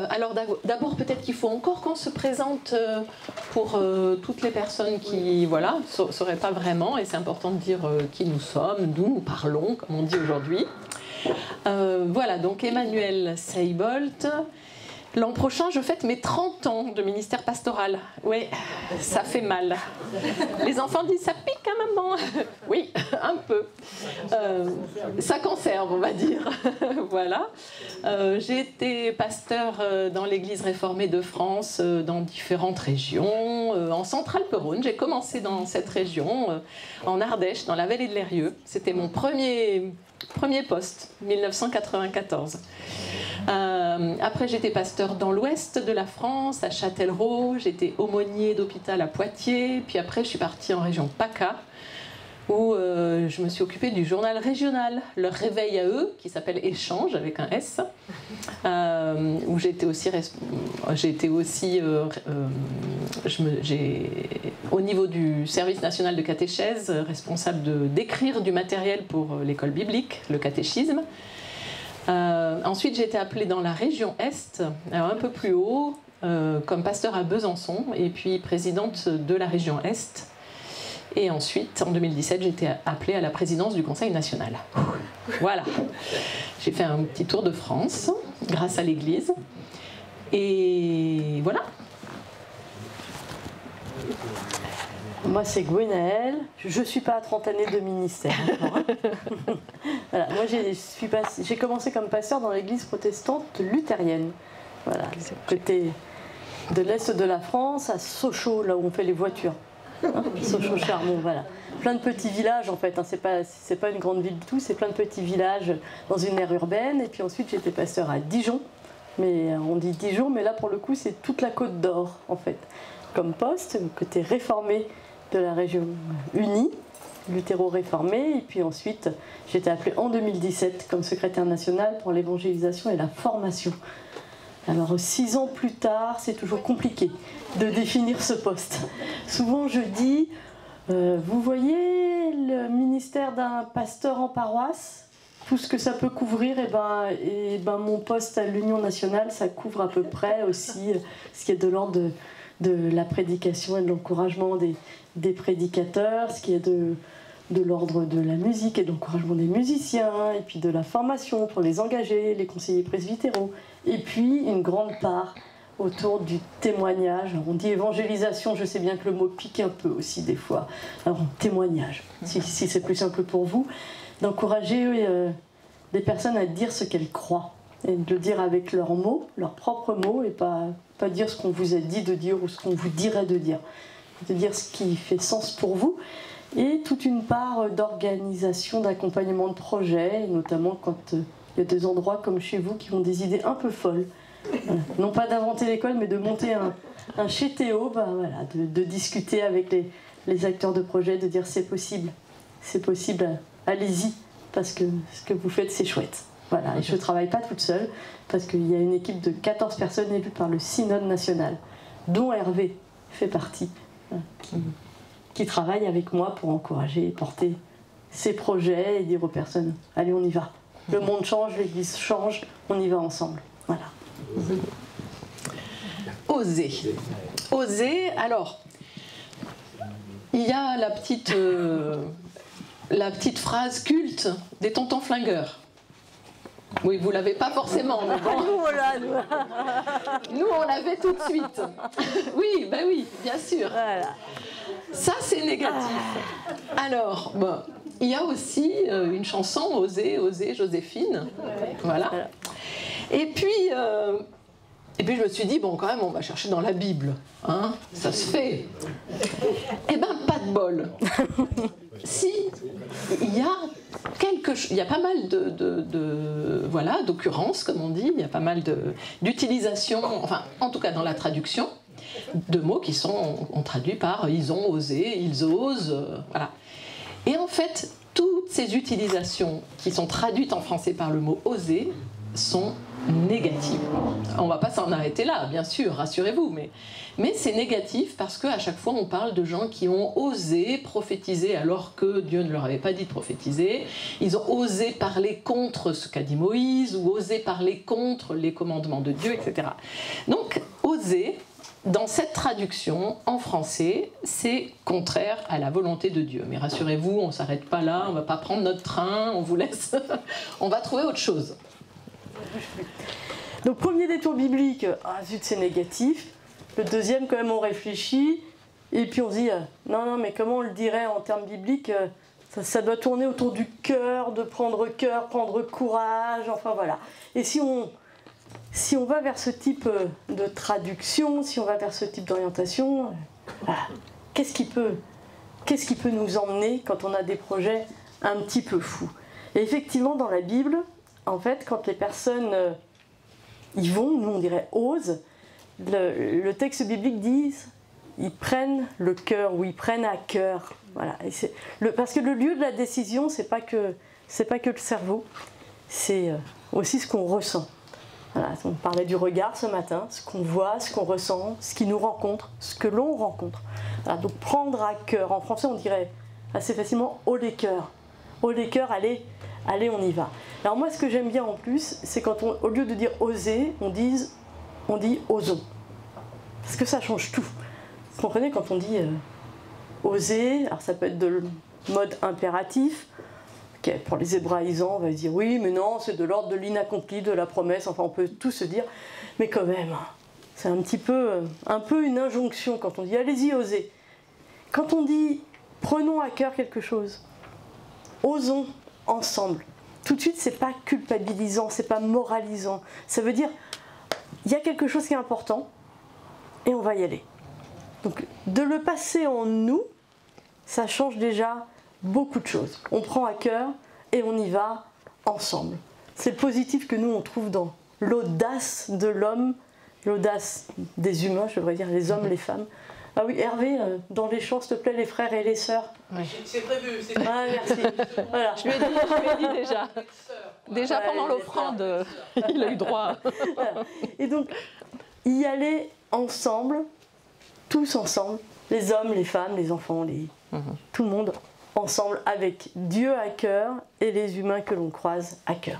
Alors d'abord, peut-être qu'il faut encore qu'on se présente pour toutes les personnes qui voilà, ne sauraient pas vraiment, et c'est important de dire qui nous sommes, d'où nous parlons, comme on dit aujourd'hui. Voilà, donc Emmanuelle Seibold. L'an prochain, je fête mes 30 ans de ministère pastoral. Oui, ça fait mal. Les enfants disent « ça pique à maman ». Oui, un peu. Ça conserve, on va dire. Voilà. J'ai été pasteur dans l'Église réformée de France, dans différentes régions. En Centre-Alpes-Rhône, j'ai commencé dans cette région, en Ardèche, dans la vallée de l'Eyrieux. C'était mon premier poste, 1994. Après, j'étais pasteur dans l'ouest de la France, à Châtellerault. J'étais aumônier d'hôpital à Poitiers. Puis après, je suis partie en région PACA, où je me suis occupée du journal régional, leur réveil à eux, qui s'appelle Échange, avec un S, où j'étais aussi, au niveau du service national de catéchèse, responsable d'écrire du matériel pour l'école biblique, le catéchisme. Ensuite, j'ai été appelée dans la région Est, alors un peu plus haut, comme pasteur à Besançon, et puis présidente de la région Est. Et ensuite, en 2017, j'ai été appelée à la présidence du Conseil national. Voilà. J'ai fait un petit tour de France, grâce à l'Église. Et voilà. Moi, c'est Gwenaëlle. Je ne suis pas à 30 années de ministère encore. Voilà. Moi, j'ai commencé comme pasteur dans l'église protestante luthérienne. Voilà. Côté de l'est de la France, à Sochaux, là où on fait les voitures. Sochaux-Charmont, voilà. Plein de petits villages, en fait. Hein. C'est pas une grande ville du tout, c'est plein de petits villages dans une aire urbaine. Et puis ensuite, j'étais pasteur à Dijon. Mais on dit Dijon, mais là, pour le coup, c'est toute la Côte d'Or, en fait. Comme poste, côté réformé de la région unie, luthéro-réformé, et puis ensuite j'ai été appelée en 2017 comme secrétaire nationale pour l'évangélisation et la formation. Alors 6 ans plus tard, c'est toujours compliqué de définir ce poste. Souvent je dis, vous voyez le ministère d'un pasteur en paroisse, tout ce que ça peut couvrir, et ben mon poste à l'Union nationale, ça couvre à peu près aussi ce qui est de l'ordre de la prédication et de l'encouragement des prédicateurs, ce qui est de l'ordre de la musique et de l'encouragement des musiciens, et puis de la formation pour les engagés, les conseillers presbytéraux, et puis une grande part autour du témoignage. Alors on dit évangélisation, je sais bien que le mot pique un peu aussi des fois. Alors témoignage, si c'est plus simple pour vous, d'encourager des personnes à dire ce qu'elles croient, et de le dire avec leurs mots, leurs propres mots, et pas dire ce qu'on vous a dit de dire ou ce qu'on vous dirait de dire ce qui fait sens pour vous, et toute une part d'organisation, d'accompagnement de projets, notamment quand il y a des endroits comme chez vous qui ont des idées un peu folles. Voilà. Non pas d'inventer l'école, mais de monter un chez Théo, voilà, de discuter avec les acteurs de projet, de dire c'est possible, allez-y, parce que ce que vous faites c'est chouette. Voilà. Et je ne travaille pas toute seule, parce qu'il y a une équipe de 14 personnes élues par le Synode national, dont Hervé fait partie, qui travaille avec moi pour encourager et porter ces projets et dire aux personnes, allez on y va. Le monde change, l'Église change, on y va ensemble. Voilà. Oser. Oser, alors, il y a la petite phrase culte des tontons flingueurs. Oui, vous ne l'avez pas forcément. Mais bon. Nous, on l'avait tout de suite. Oui, ben oui, bien sûr. Voilà. Ça, c'est négatif. Alors, bon, il y a aussi une chanson, Oser, Oser, Joséphine. Voilà. Et puis je me suis dit, bon, quand même, on va chercher dans la Bible. Hein, ça se fait. Eh ben, pas de bol. Si, il y a pas mal voilà, d'occurrences, comme on dit, il y a pas mal d'utilisation, enfin, en tout cas dans la traduction, de mots qui on traduit par « ils ont osé »,« ils osent », voilà. Et en fait, toutes ces utilisations qui sont traduites en français par le mot « oser », sont négatives. On ne va pas s'en arrêter là, bien sûr, rassurez-vous, mais c'est négatif parce qu'à chaque fois on parle de gens qui ont osé prophétiser alors que Dieu ne leur avait pas dit de prophétiser. Ils ont osé parler contre ce qu'a dit Moïse ou osé parler contre les commandements de Dieu, etc. Donc, oser, dans cette traduction en français, c'est contraire à la volonté de Dieu. Mais rassurez-vous, on ne s'arrête pas là, on ne va pas prendre notre train, on vous laisse, on va trouver autre chose. Donc premier détour biblique, ah zut c'est négatif. Le deuxième quand même on réfléchit et puis on se dit non mais comment on le dirait en termes bibliques, ça doit tourner autour du cœur, de prendre courage, enfin voilà. Et si on va vers ce type de traduction, si on va vers ce type d'orientation, qu'est-ce qui peut nous emmener quand on a des projets un petit peu fous? Et effectivement dans la Bible, en fait, quand les personnes y vont, nous on dirait osent, le texte biblique dit ils prennent le cœur ou ils prennent à cœur. Voilà. Parce que le lieu de la décision, c'est pas que le cerveau, c'est aussi ce qu'on ressent. Voilà, on parlait du regard ce matin, ce qu'on voit, ce qu'on ressent, ce qui nous rencontre, ce que l'on rencontre. Voilà, donc prendre à cœur, en français on dirait assez facilement haut les cœurs. Haut les cœurs, allez, on y va. Alors moi ce que j'aime bien en plus, c'est quand au lieu de dire oser, on dit osons. Parce que ça change tout. Vous comprenez, quand on dit oser, alors ça peut être de mode impératif. Okay, pour les hébraïsants, on va se dire oui, mais non, c'est de l'ordre de l'inaccompli, de la promesse, enfin on peut tout se dire, mais quand même, c'est un peu une injonction quand on dit allez-y, osez. Quand on dit prenons à cœur quelque chose, osons ensemble. Tout de suite, c'est pas culpabilisant, c'est pas moralisant. Ça veut dire il y a quelque chose qui est important et on va y aller. Donc de le passer en nous, ça change déjà beaucoup de choses. On prend à cœur et on y va ensemble. C'est le positif que nous on trouve dans l'audace de l'homme, l'audace des humains, je devrais dire les hommes, les femmes. Ah oui, Hervé, dans les chants, s'il te plaît, les frères et les sœurs. Oui. C'est prévu. Ah, merci. Voilà. Je lui ai dit déjà. Déjà pendant l'offrande, il a eu droit. Voilà. Et donc, y aller ensemble, tous ensemble, les hommes, les femmes, les enfants, tout le monde ensemble, avec Dieu à cœur et les humains que l'on croise à cœur.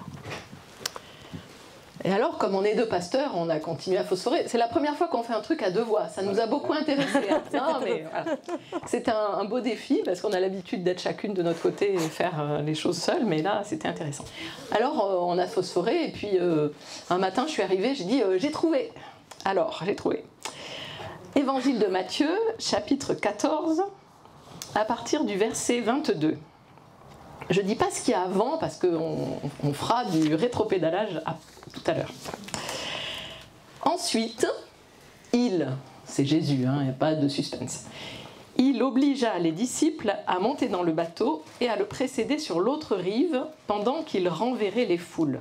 Et alors, comme on est deux pasteurs, on a continué à phosphorer. C'est la première fois qu'on fait un truc à deux voix. Ça nous a beaucoup intéressés. Hein. Non, mais voilà. C'était un beau défi parce qu'on a l'habitude d'être chacune de notre côté et faire les choses seules. Mais là, c'était intéressant. Alors, on a phosphoré et puis un matin, je suis arrivée, j'ai dit j'ai trouvé. Alors, j'ai trouvé. Évangile de Matthieu, chapitre 14, à partir du verset 22. Je ne dis pas ce qu'il y a avant parce qu'on fera du rétropédalage tout à l'heure. Ensuite, c'est Jésus, il n'y a pas de suspense, il obligea les disciples à monter dans le bateau et à le précéder sur l'autre rive pendant qu'il renverrait les foules.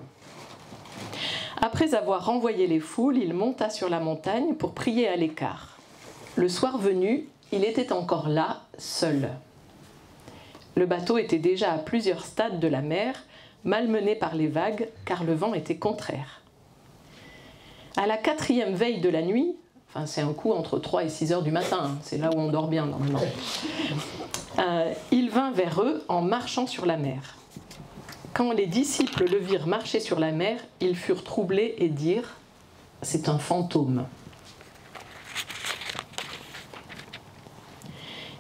Après avoir renvoyé les foules, il monta sur la montagne pour prier à l'écart. Le soir venu, il était encore là, seul. Le bateau était déjà à plusieurs stades de la mer, malmené par les vagues, car le vent était contraire. À la 4e veille de la nuit, enfin c'est un coup entre 3 et 6 heures du matin, c'est là où on dort bien normalement, il vint vers eux en marchant sur la mer. Quand les disciples le virent marcher sur la mer, ils furent troublés et dirent « c'est un fantôme ».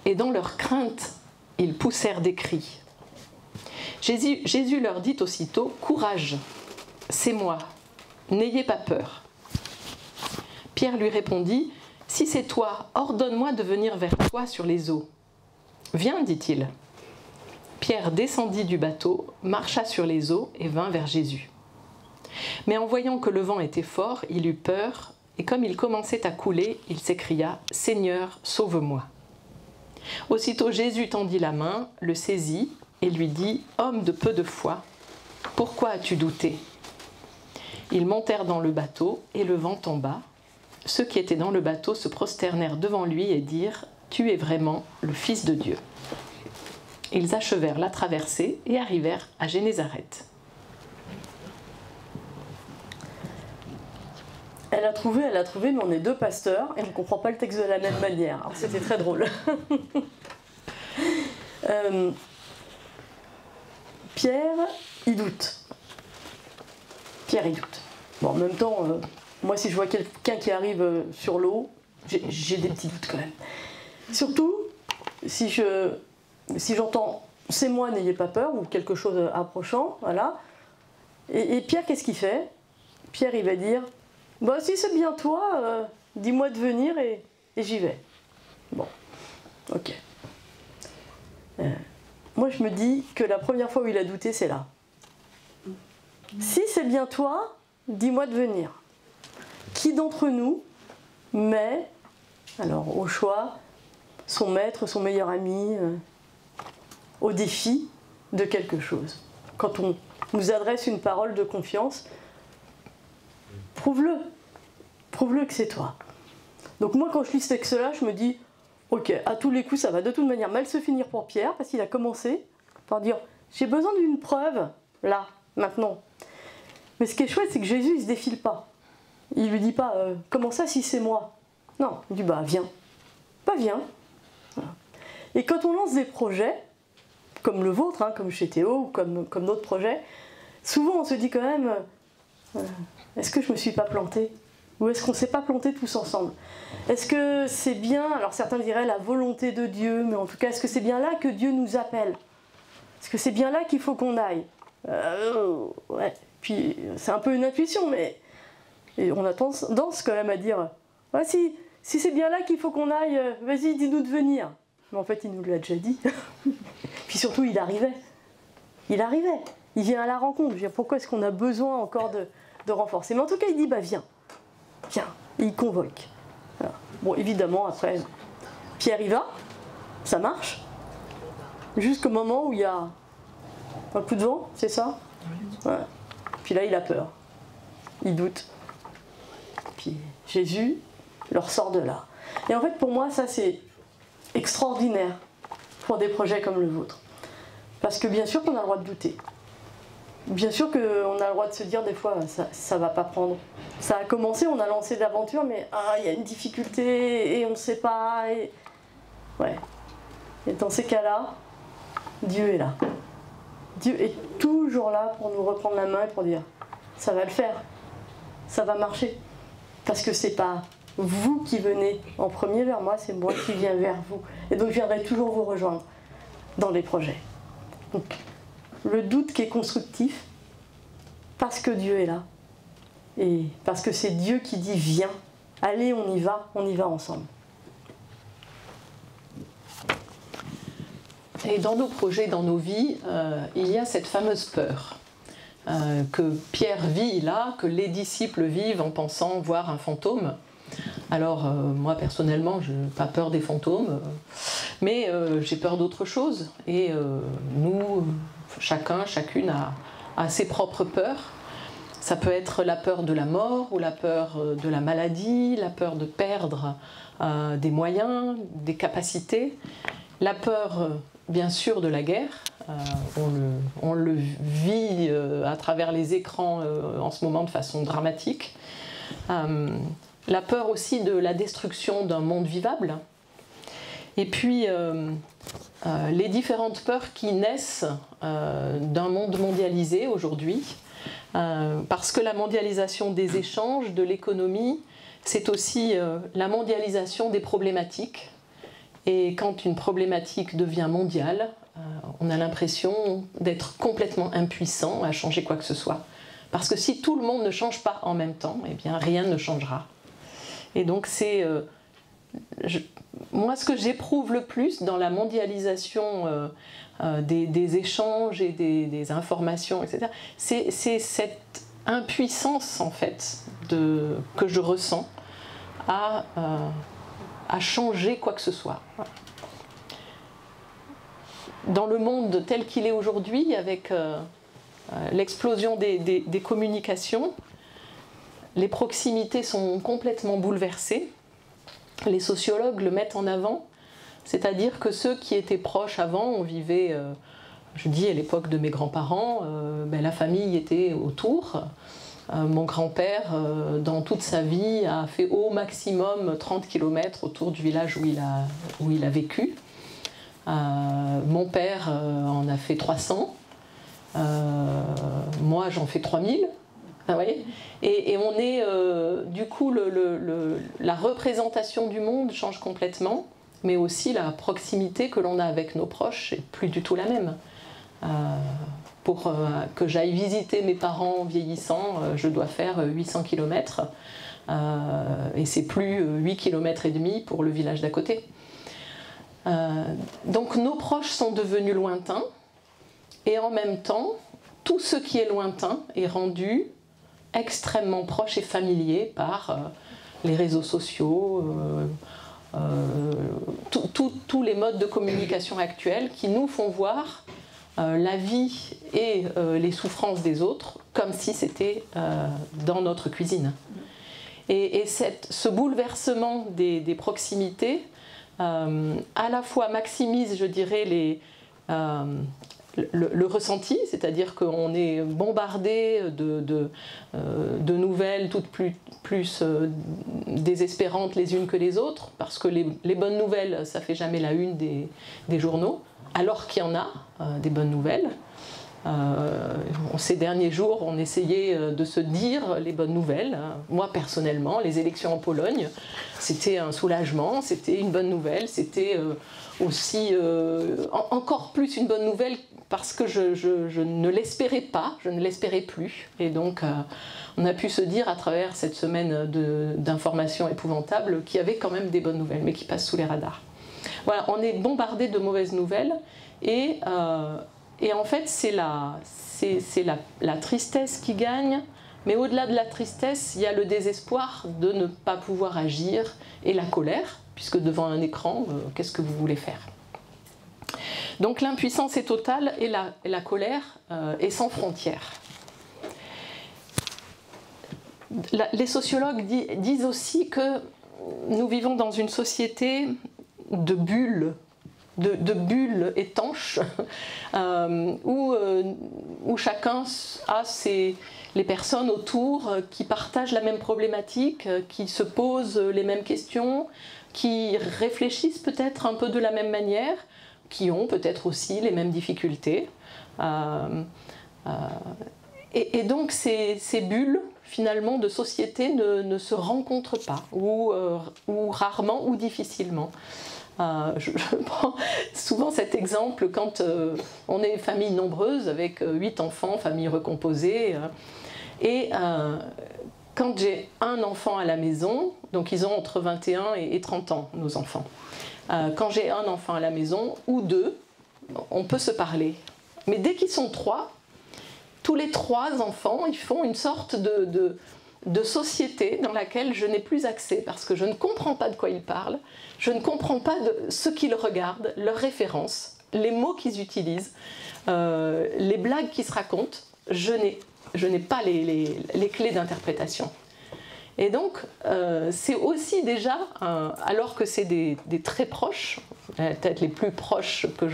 Et dans leur crainte, ils poussèrent des cris. Jésus leur dit aussitôt « Courage, c'est moi, n'ayez pas peur ». Pierre lui répondit « Si c'est toi, ordonne-moi de venir vers toi sur les eaux. »« Viens, dit-il. » Pierre descendit du bateau, marcha sur les eaux et vint vers Jésus. Mais en voyant que le vent était fort, il eut peur, et comme il commençait à couler, il s'écria « Seigneur, sauve-moi ». Aussitôt Jésus tendit la main, le saisit et lui dit « Homme de peu de foi, pourquoi as-tu douté ?» Ils montèrent dans le bateau et le vent tomba. Ceux qui étaient dans le bateau se prosternèrent devant lui et dirent « Tu es vraiment le Fils de Dieu ». Ils achevèrent la traversée et arrivèrent à Génézareth. Elle a trouvé, mais on est deux pasteurs et on ne comprend pas le texte de la même manière. Alors c'était très drôle. Pierre, il doute. Pierre, il doute. Bon, en même temps, moi, si je vois quelqu'un qui arrive sur l'eau, j'ai des petits doutes quand même. Surtout, si j'entends « c'est moi, n'ayez pas peur » ou quelque chose approchant, voilà. Et Pierre, qu'est-ce qu'il fait? Pierre, il va dire « bah, si c'est bien toi, dis-moi de venir et j'y vais. » Bon, ok. Moi, je me dis que la première fois où il a douté, c'est là. Si c'est bien toi, dis-moi de venir. Qui d'entre nous met, alors au choix, son maître, son meilleur ami, au défi de quelque chose? Quand on nous adresse une parole de confiance, prouve-le. Prouve-le que c'est toi. Donc moi, quand je lis ce texte-là, je me dis, ok, à tous les coups, ça va de toute manière mal se finir pour Pierre, parce qu'il a commencé par dire, j'ai besoin d'une preuve, là, maintenant. Mais ce qui est chouette, c'est que Jésus, il ne se défile pas. Il ne lui dit pas, comment ça si c'est moi? Non, il dit, bah viens. Bah viens. Voilà. Et quand on lance des projets, comme le vôtre, hein, comme chez Théo, ou comme d'autres projets, souvent on se dit quand même, est-ce que je ne me suis pas plantée? Ou est-ce qu'on ne s'est pas planté tous ensemble? Est-ce que c'est bien, alors certains diraient la volonté de Dieu, mais en tout cas, est-ce que c'est bien là que Dieu nous appelle? Est-ce que c'est bien là qu'il faut qu'on aille? Ouais. Puis c'est un peu une intuition, mais et on a tendance quand même à dire, ah, si c'est bien là qu'il faut qu'on aille, vas-y, dis-nous de venir. Mais en fait, il nous l'a déjà dit. Puis surtout, il arrivait. Il arrivait. Il vient à la rencontre. Je veux dire, pourquoi est-ce qu'on a besoin encore de renforcer? Mais en tout cas, il dit, bah viens. Viens. Et il convoque. Voilà. Bon, évidemment, après, Pierre y va. Ça marche. Jusqu'au moment où il y a un coup de vent, c'est ça? Voilà. Puis là, il a peur. Il doute. Puis Jésus leur sort de là. Et en fait, pour moi, ça, c'est extraordinaire pour des projets comme le vôtre. Parce que bien sûr qu'on a le droit de douter. Bien sûr qu'on a le droit de se dire des fois, ça va pas prendre. Ça a commencé, on a lancé l'aventure, mais il y a une difficulté et on ne sait pas. Et... ouais. Et dans ces cas-là, Dieu est là. Dieu est toujours là pour nous reprendre la main et pour dire, ça va le faire, ça va marcher. Parce que c'est pas vous qui venez en premier vers moi, c'est moi qui viens vers vous. Et donc je viendrai toujours vous rejoindre dans les projets. Donc le doute qui est constructif, parce que Dieu est là. Et parce que c'est Dieu qui dit viens, allez on y va ensemble. Et dans nos projets, dans nos vies, il y a cette fameuse peur que Pierre vit là, que les disciples vivent en pensant voir un fantôme. Alors moi personnellement, je n'ai pas peur des fantômes, mais j'ai peur d'autre chose. Et nous, chacune a ses propres peurs. Ça peut être la peur de la mort ou la peur de la maladie, la peur de perdre des moyens, des capacités, la peur bien sûr de la guerre. On le vit à travers les écrans en ce moment de façon dramatique. La peur aussi de la destruction d'un monde vivable. Et puis les différentes peurs qui naissent d'un monde mondialisé aujourd'hui. Parce que la mondialisation des échanges, de l'économie, c'est aussi la mondialisation des problématiques. Et quand une problématique devient mondiale, on a l'impression d'être complètement impuissant à changer quoi que ce soit. Parce que si tout le monde ne change pas en même temps, eh bien rien ne changera. Et donc c'est... moi, ce que j'éprouve le plus dans la mondialisation des échanges et des informations, etc., c'est cette impuissance, en fait, que je ressens à changer quoi que ce soit. Dans le monde tel qu'il est aujourd'hui, avec l'explosion des communications, les proximités sont complètement bouleversées. Les sociologues le mettent en avant, c'est-à-dire que ceux qui étaient proches avant, on vivait, je dis à l'époque de mes grands-parents, la famille était autour, Mon grand-père, dans toute sa vie, a fait au maximum 30 km autour du village où il a vécu. Mon père en a fait 300. Moi, j'en fais 3000. Vous voyez, et on est, du coup, la représentation du monde change complètement, mais aussi la proximité que l'on a avec nos proches n'est plus du tout la même. Pour que j'aille visiter mes parents vieillissants, je dois faire 800 km, et c'est plus 8 km et demi pour le village d'à côté. Donc nos proches sont devenus lointains, et en même temps, tout ce qui est lointain est rendu extrêmement proche et familier par les réseaux sociaux, tous les modes de communication actuels qui nous font voir la vie et les souffrances des autres comme si c'était dans notre cuisine. Et ce bouleversement des proximités à la fois maximise, je dirais, le ressenti, c'est-à-dire qu'on est bombardé de nouvelles toutes plus désespérantes les unes que les autres, parce que les bonnes nouvelles, ça ne fait jamais la une des journaux, alors qu'il y en a des bonnes nouvelles. Ces derniers jours, on essayait de se dire les bonnes nouvelles. Moi, personnellement, les élections en Pologne, c'était un soulagement, c'était une bonne nouvelle, c'était aussi encore plus une bonne nouvelle parce que je ne l'espérais pas, je ne l'espérais plus. Et donc, on a pu se dire à travers cette semaine d'informations épouvantables qu'il y avait quand même des bonnes nouvelles, mais qui passent sous les radars. Voilà, on est bombardé de mauvaises nouvelles et en fait, c'est la tristesse qui gagne, mais au-delà de la tristesse, il y a le désespoir de ne pas pouvoir agir et la colère, puisque devant un écran, qu'est-ce que vous voulez faire? Donc l'impuissance est totale et la colère est sans frontières. Les sociologues disent aussi que nous vivons dans une société de bulles, de bulles étanches où chacun a les personnes autour qui partagent la même problématique, qui se posent les mêmes questions, qui réfléchissent peut-être un peu de la même manière, qui ont peut-être aussi les mêmes difficultés. Et donc ces bulles finalement de société ne se rencontrent pas, ou rarement ou difficilement. Je prends souvent cet exemple quand on est famille nombreuse avec 8 enfants, famille recomposée, et quand j'ai un enfant à la maison, donc ils ont entre 21 et 30 ans, nos enfants, quand j'ai un enfant à la maison, ou 2, on peut se parler. Mais dès qu'ils sont 3, tous les 3 enfants, ils font une sorte de société dans laquelle je n'ai plus accès parce que je ne comprends pas de quoi ils parlent, je ne comprends pas ce qu'ils regardent, leurs références, les mots qu'ils utilisent, les blagues qu'ils se racontent, je n'ai pas les clés d'interprétation. Et donc, c'est aussi déjà, alors que c'est des très proches, peut-être les plus proches que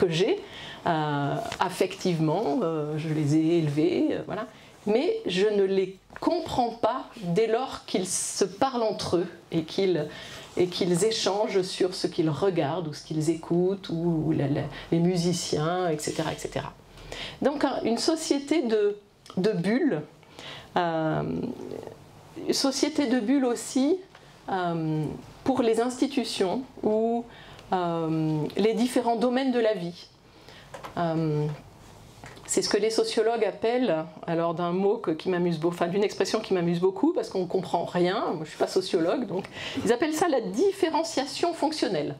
j'ai, affectivement, je les ai élevés, voilà. Mais je ne les comprends pas dès lors qu'ils se parlent entre eux et qu'ils échangent sur ce qu'ils regardent ou ce qu'ils écoutent ou les musiciens, etc., etc. Donc une société de bulles, société de bulles aussi pour les institutions ou les différents domaines de la vie. C'est ce que les sociologues appellent, alors d'un mot qui m'amuse beaucoup, enfin d'une expression qui m'amuse beaucoup parce qu'on ne comprend rien, moi je ne suis pas sociologue, donc ils appellent ça la différenciation fonctionnelle.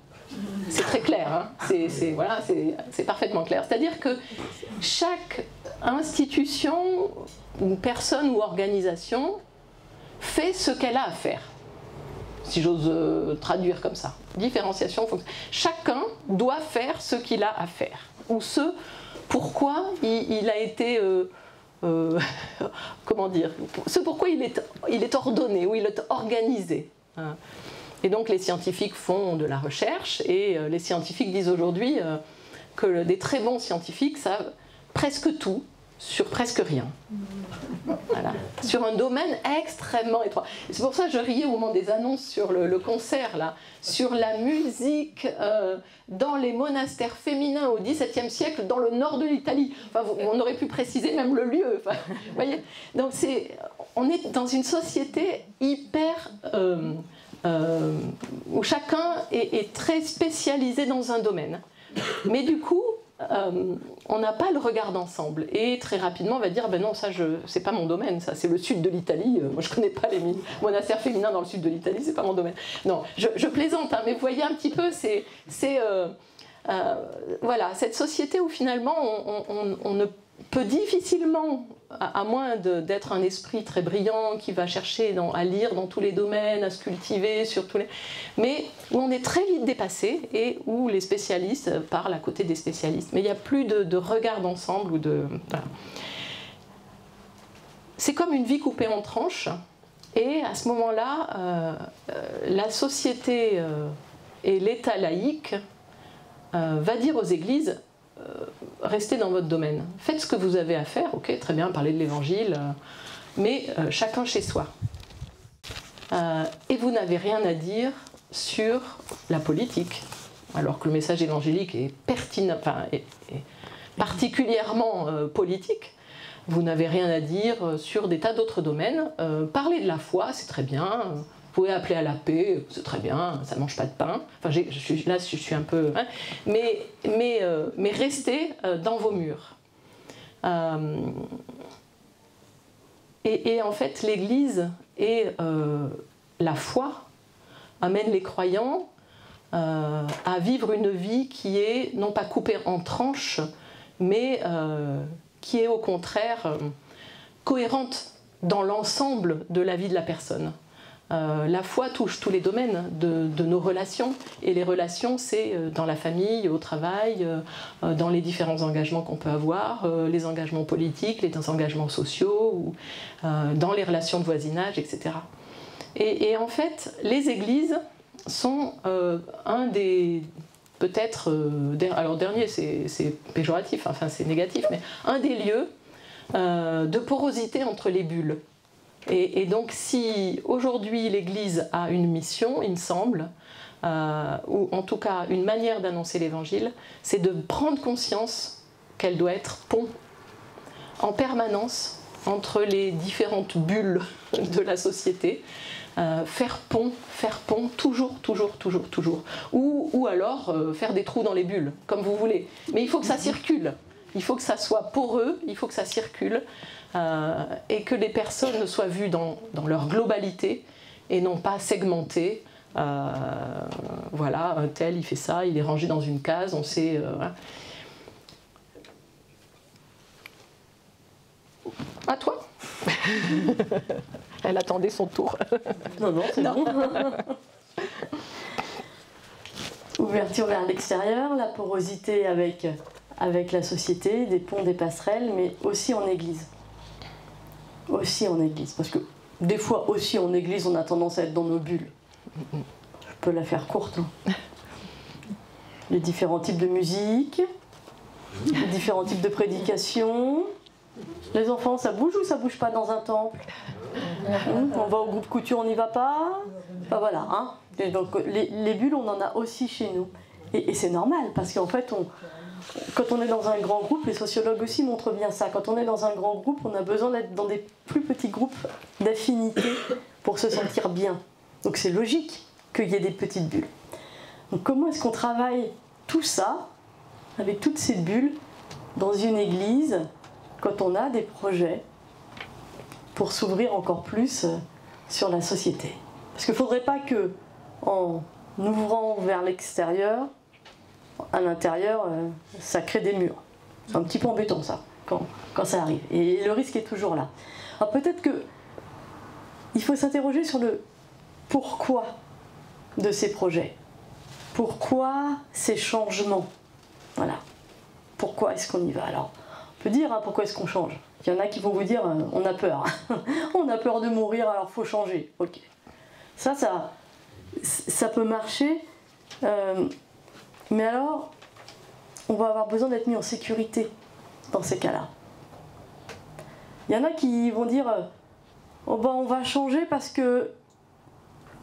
C'est très clair, hein, c'est parfaitement clair. C'est-à-dire que chaque institution ou personne ou organisation fait ce qu'elle a à faire, si j'ose traduire comme ça. Différenciation fonctionnelle. Chacun doit faire ce qu'il a à faire, ou ce pourquoi il a été, comment dire, ce pourquoi il est ordonné ou il est organisé. Et donc les scientifiques font de la recherche et les scientifiques disent aujourd'hui que des très bons scientifiques savent presque tout sur presque rien. Voilà. Sur un domaine extrêmement étroit. C'est pour ça que je riais au moment des annonces sur le concert, là, sur la musique dans les monastères féminins au XVIIe siècle, dans le nord de l'Italie. Enfin, on aurait pu préciser même le lieu. Enfin, vous voyez. Donc on est dans une société hyper... où chacun est très spécialisé dans un domaine. Mais du coup, on n'a pas le regard d'ensemble. Et très rapidement, on va dire, ben non, ça, c'est pas mon domaine, ça, c'est le sud de l'Italie. Moi, je connais pas les monastères féminins dans le sud de l'Italie, c'est pas mon domaine. Non, je plaisante, hein, mais vous voyez un petit peu, voilà, cette société où finalement, on ne peut difficilement, à moins d'être un esprit très brillant qui va chercher à lire dans tous les domaines, à se cultiver sur tous les... mais où on est très vite dépassé et où les spécialistes parlent à côté des spécialistes. Mais il n'y a plus de regard d'ensemble ou de... Voilà. C'est comme une vie coupée en tranches et à ce moment-là, la société et l'État laïque va dire aux églises restez dans votre domaine. Faites ce que vous avez à faire, ok, très bien, parler de l'évangile, mais chacun chez soi. Et vous n'avez rien à dire sur la politique, alors que le message évangélique est pertinent, enfin, est particulièrement politique. Vous n'avez rien à dire sur des tas d'autres domaines. Parler de la foi, c'est très bien. Vous pouvez appeler à la paix, c'est très bien, ça ne mange pas de pain. Enfin, là, je suis un peu... Hein, mais restez dans vos murs. Et en fait, l'Église et la foi amènent les croyants à vivre une vie qui est non pas coupée en tranches, mais qui est au contraire cohérente dans l'ensemble de la vie de la personne. La foi touche tous les domaines de nos relations, et les relations, c'est dans la famille, au travail, dans les différents engagements qu'on peut avoir, les engagements politiques, les engagements sociaux, ou, dans les relations de voisinage, etc. Et en fait, les églises sont un des... peut-être... alors dernier, c'est péjoratif, enfin c'est négatif, mais un des lieux de porosité entre les bulles. Et donc si aujourd'hui l'Église a une mission, il me semble, ou en tout cas une manière d'annoncer l'Évangile, c'est de prendre conscience qu'elle doit être pont en permanence entre les différentes bulles de la société, faire pont, toujours. Ou alors faire des trous dans les bulles, comme vous voulez. Mais il faut que ça circule. Il faut que ça soit poreux, il faut que ça circule, et que les personnes soient vues dans leur globalité et non pas segmentées. Voilà, un tel, il fait ça, il est rangé dans une case, on sait... Voilà. À toi. Elle attendait son tour. Non, c'est bon. Ouverture vers l'extérieur, la porosité avec la société, des ponts, des passerelles, mais aussi en église. Aussi en église. Parce que des fois aussi en église, on a tendance à être dans nos bulles. Je peux la faire courte. Hein. Les différents types de musique, les différents types de prédication. Les enfants, ça bouge ou ça bouge pas dans un temple? On va au groupe couture, on n'y va pas? Enfin, voilà. Hein. Et donc les bulles, on en a aussi chez nous. Et c'est normal, parce qu'en fait, quand on est dans un grand groupe, les sociologues aussi montrent bien ça, quand on est dans un grand groupe, on a besoin d'être dans des plus petits groupes d'affinité pour se sentir bien. Donc c'est logique qu'il y ait des petites bulles. Donc comment est-ce qu'on travaille tout ça, avec toutes ces bulles, dans une église, quand on a des projets pour s'ouvrir encore plus sur la société? Parce qu'il ne faudrait pas que, en ouvrant vers l'extérieur, à l'intérieur, ça crée des murs. C'est un petit peu embêtant ça, quand ça arrive. Et le risque est toujours là. Alors peut-être qu'il faut s'interroger sur le pourquoi de ces projets. Pourquoi ces changements? Voilà. Pourquoi est-ce qu'on y va? Alors, on peut dire pourquoi est-ce qu'on change. Il y en a qui vont vous dire on a peur. On a peur de mourir, alors il faut changer. Ok. Ça peut marcher. Mais alors, on va avoir besoin d'être mis en sécurité dans ces cas-là. Il y en a qui vont dire oh ben on va changer parce que,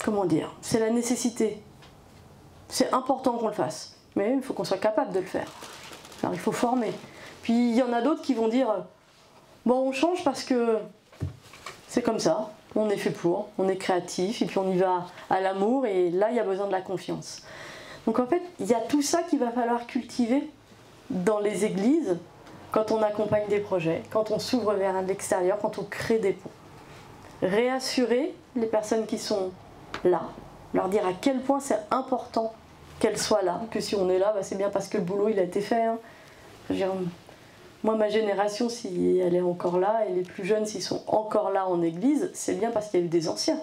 comment dire, c'est la nécessité. C'est important qu'on le fasse, mais il faut qu'on soit capable de le faire. Alors il faut former. Puis il y en a d'autres qui vont dire bon on change parce que c'est comme ça, on est fait pour, on est créatif, et puis on y va à l'amour, et là il y a besoin de la confiance. Donc en fait, il y a tout ça qu'il va falloir cultiver dans les églises, quand on accompagne des projets, quand on s'ouvre vers l'extérieur, quand on crée des ponts. Réassurer les personnes qui sont là, leur dire à quel point c'est important qu'elles soient là, que si on est là, bah c'est bien parce que le boulot il a été fait. Hein. Je veux dire, moi, ma génération, si elle est encore là, et les plus jeunes, s'ils sont encore là en église, c'est bien parce qu'il y a eu des anciens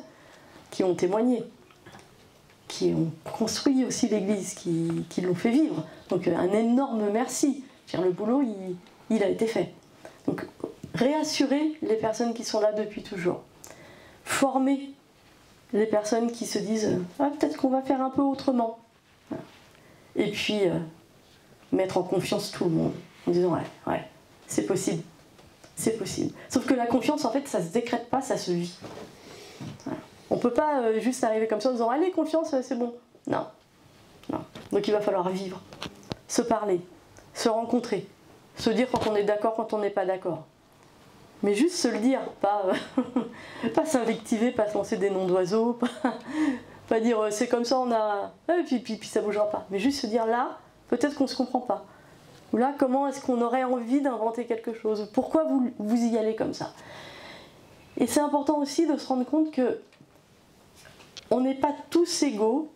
qui ont témoigné, qui ont construit aussi l'église, qui l'ont fait vivre. Donc un énorme merci. Je veux dire, le boulot, il a été fait. Donc réassurer les personnes qui sont là depuis toujours. Former les personnes qui se disent ah, peut-être qu'on va faire un peu autrement. Et puis mettre en confiance tout le monde en disant ouais, c'est possible, c'est possible. Sauf que la confiance, en fait, ça se décrète pas, ça se vit. Voilà. On peut pas juste arriver comme ça en disant allez, confiance, c'est bon. Non, non. Donc il va falloir vivre, se parler, se rencontrer, se dire quand on est d'accord, quand on n'est pas d'accord. Mais juste se le dire, pas s'invectiver, pas se lancer des noms d'oiseaux, pas dire c'est comme ça, on a. Et puis ça bougera pas. Mais juste se dire là, peut-être qu'on se comprend pas. Ou là, comment est-ce qu'on aurait envie d'inventer quelque chose? Pourquoi vous y allez comme ça? Et c'est important aussi de se rendre compte que on n'est pas tous égaux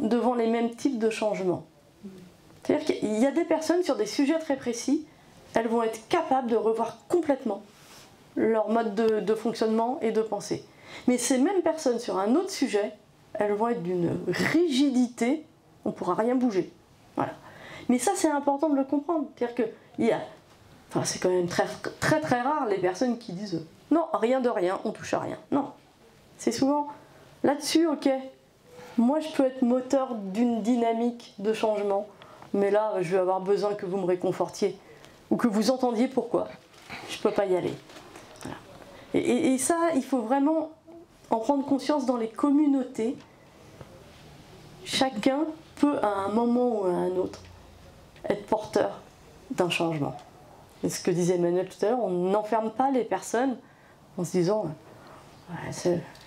devant les mêmes types de changements. C'est-à-dire qu'il y a des personnes sur des sujets très précis, elles vont être capables de revoir complètement leur mode de fonctionnement et de pensée. Mais ces mêmes personnes sur un autre sujet, elles vont être d'une rigidité, on ne pourra rien bouger. Voilà. Mais ça, c'est important de le comprendre. C'est-à-dire que c'est quand même très, très très rare les personnes qui disent non, rien de rien, on touche à rien. Non. C'est souvent là-dessus, ok, moi je peux être moteur d'une dynamique de changement, mais là je vais avoir besoin que vous me réconfortiez ou que vous entendiez pourquoi. Je ne peux pas y aller. Voilà. Et ça, il faut vraiment en prendre conscience dans les communautés. Chacun peut à un moment ou à un autre être porteur d'un changement. C'est ce que disait Emmanuel tout à l'heure, on n'enferme pas les personnes en se disant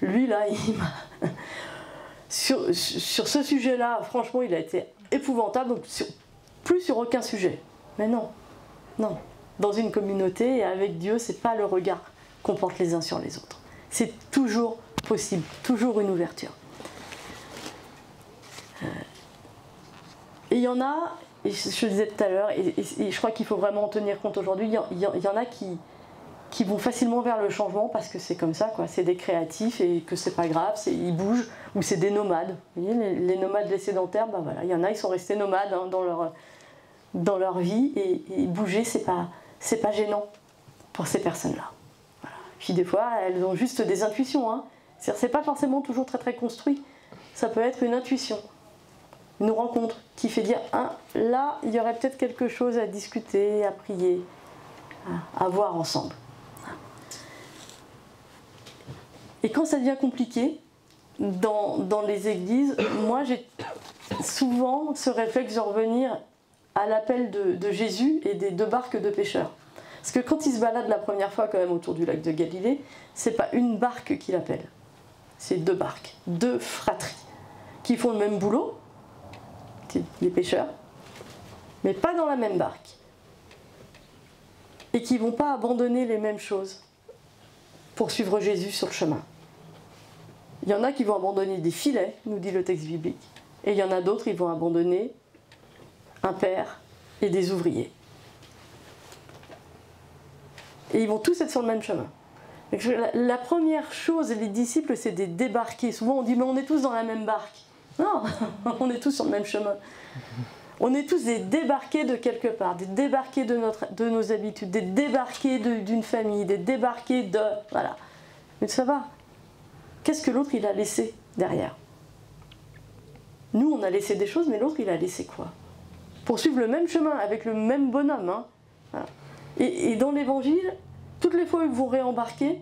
lui là, il m'a... sur ce sujet-là, franchement, il a été épouvantable, donc plus sur aucun sujet. Mais non, non. Dans une communauté et avec Dieu, c'est pas le regard qu'on porte les uns sur les autres. C'est toujours possible, toujours une ouverture. Et il y en a, et je le disais tout à l'heure, et je crois qu'il faut vraiment en tenir compte aujourd'hui, il y en a qui vont facilement vers le changement parce que c'est comme ça, quoi. C'est des créatifs et que c'est pas grave, ils bougent, ou c'est des nomades. Vous voyez, les nomades, les sédentaires, ben voilà, il y en a, ils sont restés nomades hein, dans leur vie, et bouger, c'est pas gênant pour ces personnes-là. Voilà. Puis des fois, elles ont juste des intuitions. Hein. C'est pas forcément toujours très très construit. Ça peut être une intuition, une rencontre qui fait dire là, il y aurait peut-être quelque chose à discuter, à prier, à voir ensemble. Et quand ça devient compliqué, dans les églises, moi j'ai souvent ce réflexe de revenir à l'appel de Jésus et des 2 barques de pêcheurs. Parce que quand il se balade la première fois quand même autour du lac de Galilée, c'est pas une barque qu'il appelle, c'est 2 barques, 2 fratries, qui font le même boulot, les pêcheurs, mais pas dans la même barque. Et qui ne vont pas abandonner les mêmes choses pour suivre Jésus sur le chemin. Il y en a qui vont abandonner des filets, nous dit le texte biblique, et il y en a d'autres qui vont abandonner un père et des ouvriers. Et ils vont tous être sur le même chemin. Donc, la première chose, les disciples, c'est de débarquer. Souvent on dit mais on est tous dans la même barque. Non, on est tous sur le même chemin. On est tous des débarqués de quelque part, des débarqués de nos habitudes, des débarqués d'une famille, des débarqués de... Voilà. Mais ça va. Qu'est-ce que l'autre il a laissé derrière? Nous on a laissé des choses, mais l'autre il a laissé quoi? Poursuivre le même chemin avec le même bonhomme. Hein. Voilà. Et dans l'évangile, toutes les fois où ils vont réembarquer,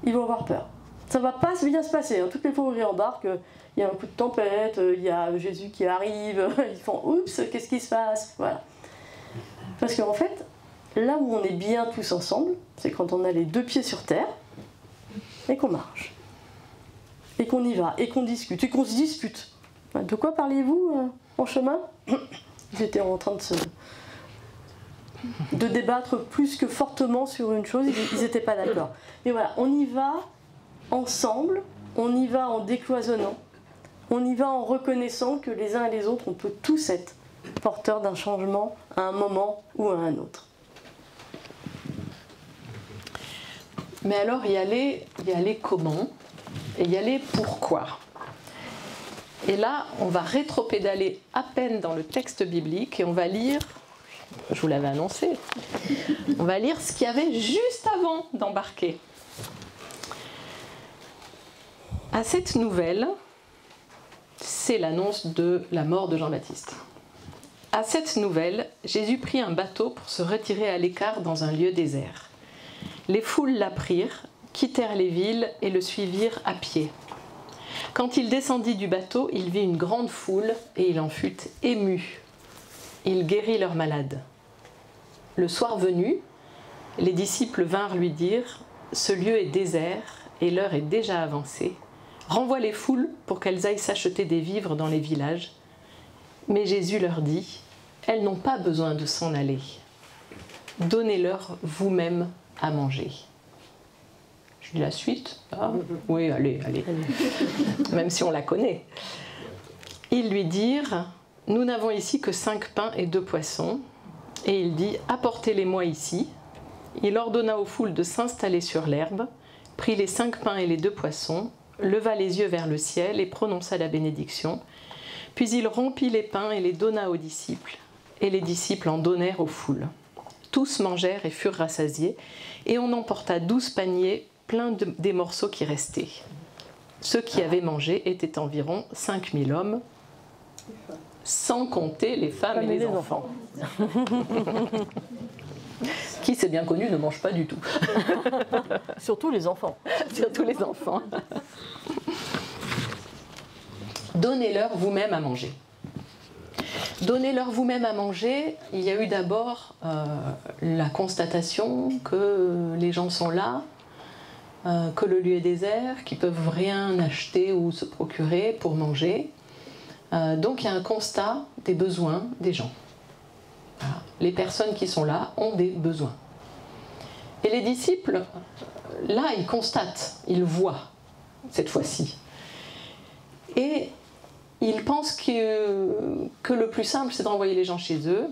ils vont avoir peur. Ça va pas bien se passer. Hein. Toutes les fois où ils réembarquent, il y a un coup de tempête, il y a Jésus qui arrive, ils font oups, qu'est-ce qui se passe? Voilà. Parce qu'en fait, là où on est bien tous ensemble, c'est quand on a les deux pieds sur terre et qu'on marche. Et qu'on y va, et qu'on discute, et qu'on se dispute. De quoi parliez-vous en chemin? Ils étaient en train de débattre plus que fortement sur une chose, ils n'étaient pas d'accord. Mais voilà, on y va ensemble, on y va en décloisonnant, on y va en reconnaissant que les uns et les autres, on peut tous être porteurs d'un changement à un moment ou à un autre. Mais alors, y aller comment? Et y aller pourquoi? Et là, on va rétropédaler à peine dans le texte biblique et on va lire, je vous l'avais annoncé, on va lire ce qu'il y avait juste avant d'embarquer. À cette nouvelle, c'est l'annonce de la mort de Jean-Baptiste. À cette nouvelle, Jésus prit un bateau pour se retirer à l'écart dans un lieu désert. Les foules l'apprirent, quittèrent les villes et le suivirent à pied. Quand il descendit du bateau, il vit une grande foule et il en fut ému. Il guérit leurs malades. Le soir venu, les disciples vinrent lui dire « Ce lieu est désert et l'heure est déjà avancée. Renvoie les foules pour qu'elles aillent s'acheter des vivres dans les villages. » Mais Jésus leur dit « Elles n'ont pas besoin de s'en aller. Donnez-leur vous-même à manger. » Je dis la suite. Ah, oui, allez. Même si on la connaît. Ils lui dirent « Nous n'avons ici que 5 pains et 2 poissons. » Et il dit « Apportez-les-moi ici. » Il ordonna aux foules de s'installer sur l'herbe, prit les 5 pains et les 2 poissons, leva les yeux vers le ciel et prononça la bénédiction. Puis il rompit les pains et les donna aux disciples, et les disciples en donnèrent aux foules. Tous mangèrent et furent rassasiés, et on emporta 12 paniers pleins des morceaux qui restaient. Ceux qui avaient mangé étaient environ 5000 hommes, sans compter les femmes et les enfants. Qui, c'est bien connu, ne mangent pas du tout. Surtout les enfants. Surtout les enfants. Donnez-leur vous-même à manger. Donnez-leur vous-même à manger, il y a eu d'abord la constatation que les gens sont là, que le lieu est désert, qu'ils ne peuvent rien acheter ou se procurer pour manger. Donc il y a un constat des besoins des gens. Voilà. Les personnes qui sont là ont des besoins. Et les disciples, là, ils constatent, ils voient, cette fois-ci. Et ils pensent que le plus simple, c'est d'envoyer les gens chez eux.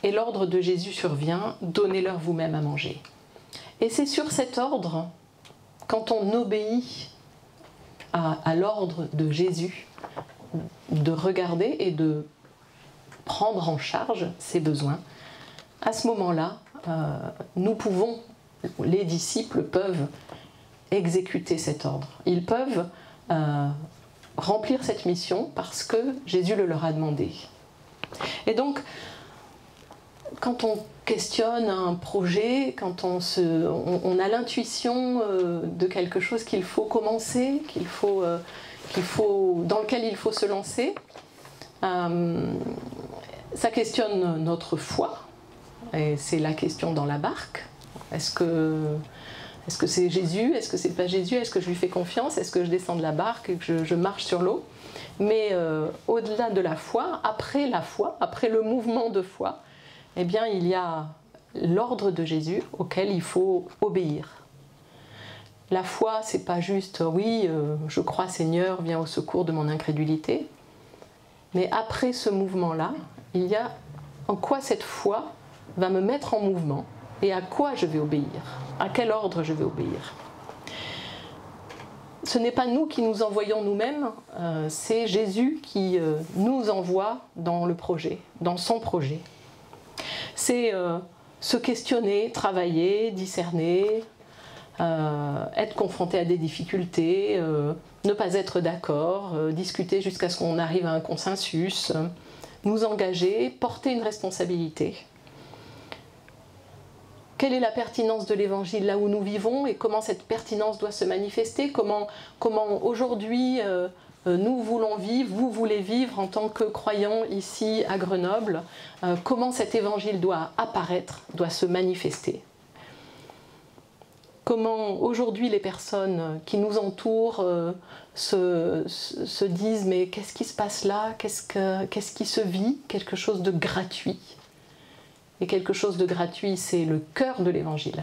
Et l'ordre de Jésus survient, donnez-leur vous-même à manger. Et c'est sur cet ordre, quand on obéit à l'ordre de Jésus, de regarder et de prendre en charge ses besoins, à ce moment-là, nous pouvons, les disciples peuvent exécuter cet ordre. Ils peuvent remplir cette mission parce que Jésus le leur a demandé. Et donc, quand on questionne un projet, quand on a l'intuition de quelque chose qu'il faut commencer, dans lequel il faut se lancer, ça questionne notre foi, et c'est la question dans la barque. Est-ce que c'est Jésus? Est-ce que c'est pas Jésus? Est-ce que je lui fais confiance? Est-ce que je descends de la barque et que je marche sur l'eau? Mais au-delà de la foi, après le mouvement de foi, eh bien, il y a l'ordre de Jésus auquel il faut obéir. La foi, c'est pas juste oui, je crois Seigneur, viens au secours de mon incrédulité. Mais après ce mouvement-là, il y a en quoi cette foi va me mettre en mouvement et à quoi je vais obéir, à quel ordre je vais obéir. Ce n'est pas nous qui nous envoyons nous-mêmes, c'est Jésus qui nous envoie dans le projet, dans son projet. C'est se questionner, travailler, discerner, être confronté à des difficultés, ne pas être d'accord, discuter jusqu'à ce qu'on arrive à un consensus, nous engager, porter une responsabilité. quelle est la pertinence de l'Évangile là où nous vivons et comment cette pertinence doit se manifester, comment aujourd'hui nous voulons vivre, vous voulez vivre en tant que croyants ici à Grenoble, comment cet Évangile doit apparaître, doit se manifester. Comment aujourd'hui les personnes qui nous entourent se disent mais qu'est-ce qui se passe là, qu'est-ce qui se vit, quelque chose de gratuit. Et quelque chose de gratuit, c'est le cœur de l'Évangile.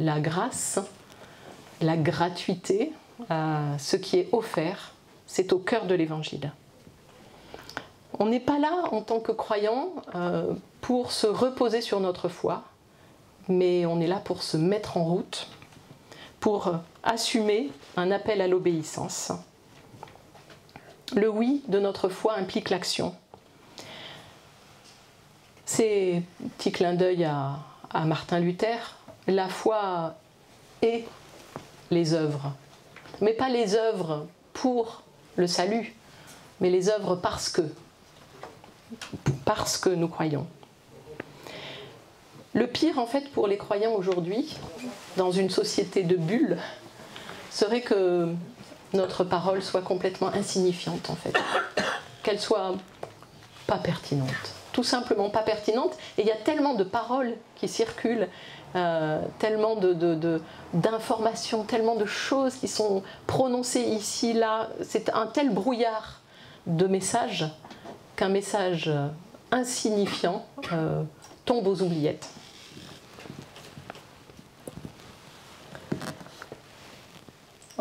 La grâce, la gratuité, ce qui est offert, c'est au cœur de l'Évangile. On n'est pas là en tant que croyants pour se reposer sur notre foi, mais on est là pour se mettre en route, pour assumer un appel à l'obéissance. Le oui de notre foi implique l'action. C'est un petit clin d'œil à Martin Luther. La foi est les œuvres. Mais pas les œuvres pour le salut, mais les œuvres parce que nous croyons. Le pire, en fait, pour les croyants aujourd'hui, dans une société de bulles, serait que notre parole soit complètement insignifiante, en fait. Qu'elle soit pas pertinente. Tout simplement pas pertinente. Et il y a tellement de paroles qui circulent, tellement d'informations, tellement de choses qui sont prononcées ici, là. C'est un tel brouillard de messages qu'un message insignifiant tombe aux oubliettes.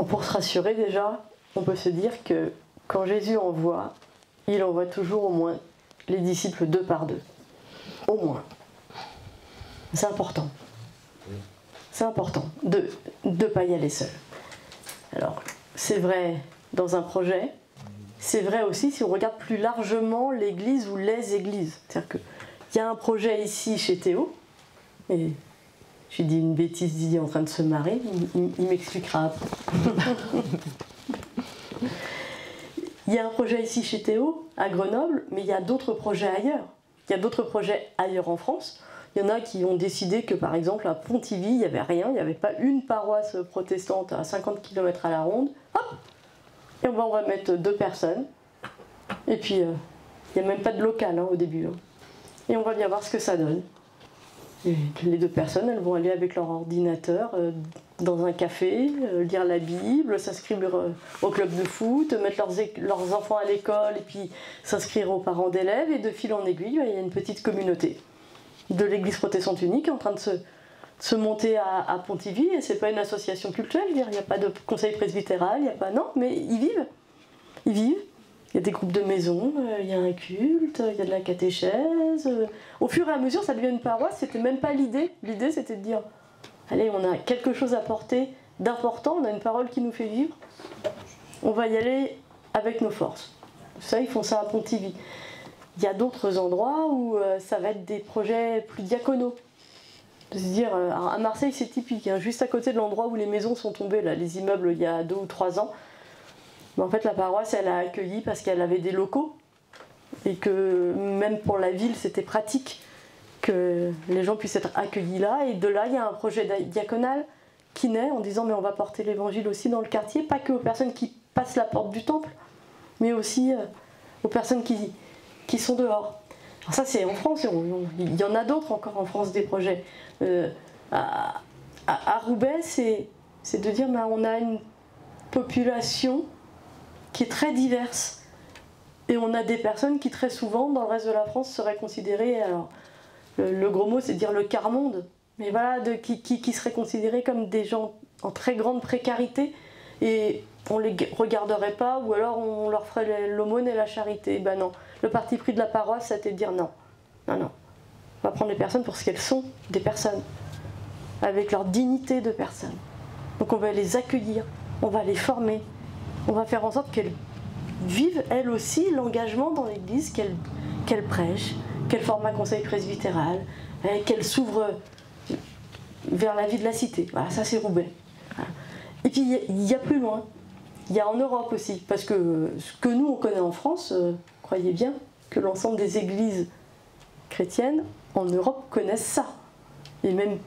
Pour se rassurer déjà, on peut se dire que quand Jésus envoie, il envoie toujours au moins les disciples 2 par 2. Au moins. C'est important. C'est important de ne pas y aller seul. Alors, c'est vrai dans un projet, c'est vrai aussi si on regarde plus largement l'église ou les églises. C'est-à-dire qu'il y a un projet ici chez Théo, et j'ai dit une bêtise, Didier est en train de se marrer, il m'expliquera après. Il y a un projet ici chez Théo, à Grenoble, mais il y a d'autres projets ailleurs. Il y a d'autres projets ailleurs en France. Il y en a qui ont décidé que, par exemple, à Pontivy, il n'y avait rien, il n'y avait pas une paroisse protestante à 50 km à la ronde. Hop! Et on va mettre 2 personnes. Et puis, il n'y a même pas de local au début. Et on va bien voir ce que ça donne. Et les 2 personnes, elles vont aller avec leur ordinateur dans un café, lire la Bible, s'inscrire au club de foot, mettre leurs enfants à l'école et puis s'inscrire aux parents d'élèves. Et de fil en aiguille, il y a une petite communauté de l'église protestante unique en train de se monter à Pontivy. Et c'est pas une association cultuelle, il n'y a pas de conseil presbytéral, il n'y a pas... Non, mais ils vivent. Ils vivent. Il y a des groupes de maison, il y a un culte, il y a de la catéchèse. Au fur et à mesure, ça devient une paroisse, c'était même pas l'idée. L'idée, c'était de dire, allez, on a quelque chose à porter d'important, on a une parole qui nous fait vivre, on va y aller avec nos forces. Ça, ils font ça à Pontivy. Il y a d'autres endroits où ça va être des projets plus diaconaux. De se dire, à Marseille, c'est typique, juste à côté de l'endroit où les maisons sont tombées, là, les immeubles, il y a 2 ou 3 ans. Mais en fait, la paroisse, elle a accueilli parce qu'elle avait des locaux et que même pour la ville, c'était pratique que les gens puissent être accueillis là. Et de là, il y a un projet diaconal qui naît en disant mais on va porter l'évangile aussi dans le quartier, pas que aux personnes qui passent la porte du temple, mais aussi aux personnes qui sont dehors. Alors ça, c'est en France, il y en a d'autres encore en France, des projets. À Roubaix, c'est de dire ben, on a une population qui est très diverse. Et on a des personnes qui très souvent, dans le reste de la France, seraient considérées, alors le gros mot c'est de dire le quart-monde, mais voilà, qui seraient considérés comme des gens en très grande précarité, et on les regarderait pas, ou alors on leur ferait l'aumône et la charité. Ben non, le parti pris de la paroisse, c'était de dire non, non, non. On va prendre les personnes pour ce qu'elles sont, des personnes, avec leur dignité de personnes. Donc on va les accueillir, on va les former, on va faire en sorte qu'elles vivent elles aussi l'engagement dans l'église, qu'elles prêchent, qu'elles forment un conseil presbytéral, qu'elles s'ouvrent vers la vie de la cité. Voilà, ça c'est Roubaix. Voilà. Et puis il y a plus loin, il y a en Europe aussi, parce que ce que nous on connaît en France, croyez bien que l'ensemble des églises chrétiennes en Europe connaissent ça. et même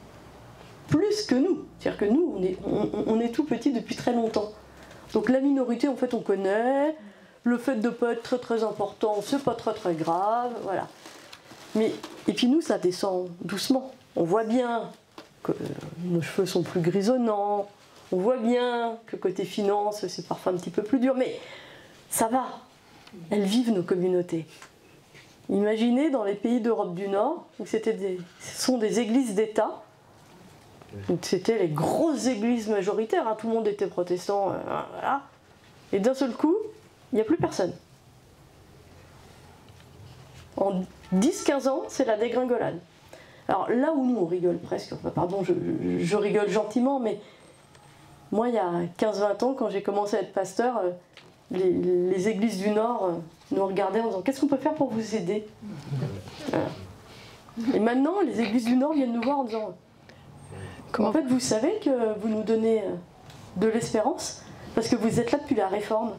plus que nous. C'est-à-dire que nous, on est tout petits depuis très longtemps. Donc la minorité, en fait, on connaît. Le fait de ne pas être très très important, c'est pas très très grave, voilà. Et puis nous, ça descend doucement. On voit bien que nos cheveux sont plus grisonnants, on voit bien que côté finance, c'est parfois un petit peu plus dur, mais ça va. Elles vivent, nos communautés. Imaginez dans les pays d'Europe du Nord, où ce sont des églises d'État, c'était les grosses églises majoritaires, hein, tout le monde était protestant, voilà. Et d'un seul coup, il n'y a plus personne. En 10-15 ans, c'est la dégringolade. Alors là où nous, on rigole presque, enfin, pardon, je rigole gentiment, mais moi, il y a 15-20 ans, quand j'ai commencé à être pasteur, les églises du Nord nous regardaient en disant « Qu'est-ce qu'on peut faire pour vous aider ?» Voilà. Et maintenant, les églises du Nord viennent nous voir en disant « En fait, vous savez que vous nous donnez de l'espérance parce que vous êtes là depuis la Réforme.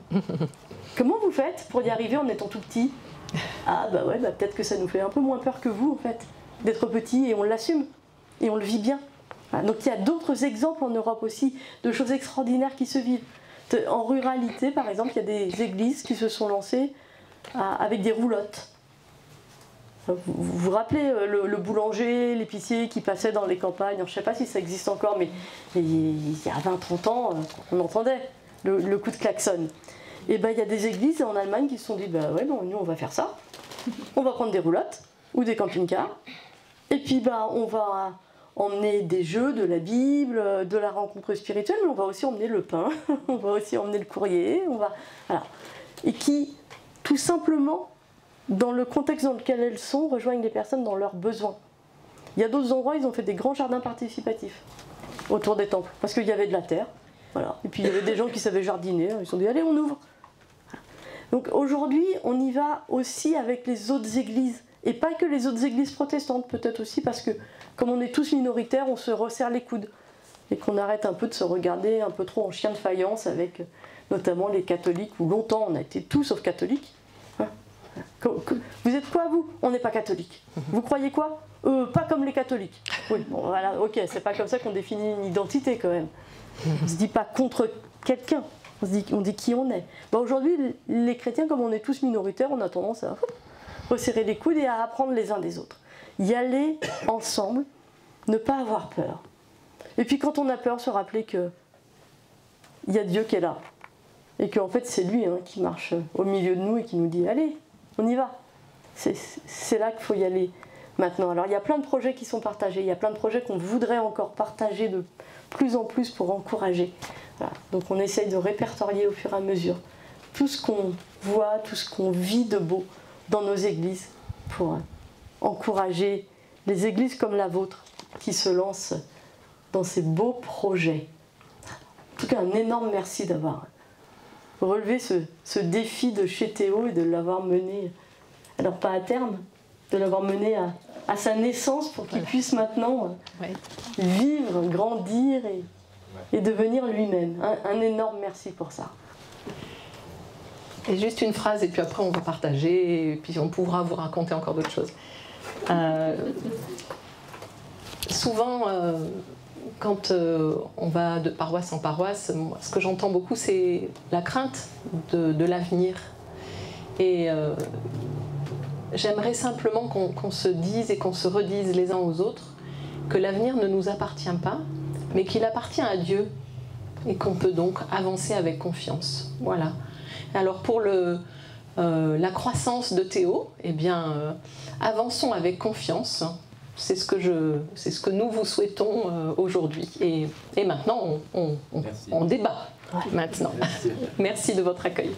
Comment vous faites pour y arriver en étant tout petit ?» Ah bah ouais, bah peut-être que ça nous fait un peu moins peur que vous en fait, d'être petit, et on l'assume, et on le vit bien. Voilà. Donc il y a d'autres exemples en Europe aussi, de choses extraordinaires qui se vivent. En ruralité par exemple, il y a des églises qui se sont lancées avec des roulottes. Vous vous rappelez le boulanger, l'épicier qui passait dans les campagnes, je ne sais pas si ça existe encore, mais il y a 20-30 ans, on entendait le coup de klaxon. Et ben il y a des églises en Allemagne qui se sont dit bah ouais, bon, nous on va faire ça, on va prendre des roulottes ou des camping-cars, et puis bah on va emmener des jeux, de la Bible, de la rencontre spirituelle, mais on va aussi emmener le pain, on va aussi emmener le courrier, voilà. Et qui tout simplement, dans le contexte dans lequel elles sont, rejoignent les personnes dans leurs besoins. Il y a d'autres endroits, ils ont fait des grands jardins participatifs autour des temples, parce qu'il y avait de la terre, voilà. Et puis il y avait des gens qui savaient jardiner, ils se sont dit allez, on ouvre. Donc aujourd'hui, on y va aussi avec les autres églises, et pas que les autres églises protestantes, peut-être aussi parce que comme on est tous minoritaires, on se resserre les coudes, et qu'on arrête un peu de se regarder un peu trop en chien de faïence avec notamment les catholiques, où longtemps on a été tout sauf catholiques. Vous êtes quoi vous? On n'est pas catholiques. Vous croyez quoi? Pas comme les catholiques. Oui, bon voilà, ok, c'est pas comme ça qu'on définit une identité quand même. On se dit pas contre quelqu'un, on dit qui on est. Bah, aujourd'hui, les chrétiens, comme on est tous minoritaires, on a tendance à resserrer les coudes et à apprendre les uns des autres. Y aller ensemble, ne pas avoir peur. Et puis quand on a peur, se rappeler que il y a Dieu qui est là. Et qu'en fait c'est lui qui marche au milieu de nous et qui nous dit allez, on y va. C'est là qu'il faut y aller maintenant. Alors il y a plein de projets qui sont partagés, il y a plein de projets qu'on voudrait encore partager de plus en plus pour encourager. Voilà. Donc on essaye de répertorier au fur et à mesure tout ce qu'on voit, tout ce qu'on vit de beau dans nos églises pour encourager les églises comme la vôtre qui se lancent dans ces beaux projets. En tout cas, un énorme merci d'avoir relevé ce défi de chez Théo et de l'avoir mené, alors pas à terme, de l'avoir mené à sa naissance pour qu'il puisse maintenant vivre, grandir et devenir lui-même. Un énorme merci pour ça. Et juste une phrase, et puis après on va partager, et puis on pourra vous raconter encore d'autres choses. Souvent, quand on va de paroisse en paroisse, moi, ce que j'entends beaucoup, c'est la crainte de l'avenir. Et j'aimerais simplement qu'on se dise et qu'on se redise les uns aux autres que l'avenir ne nous appartient pas, mais qu'il appartient à Dieu, et qu'on peut donc avancer avec confiance. Voilà. Alors pour la croissance de Théo, eh bien, avançons avec confiance. C'est ce que nous vous souhaitons aujourd'hui. Et maintenant, on débat. Maintenant. Merci de votre accueil.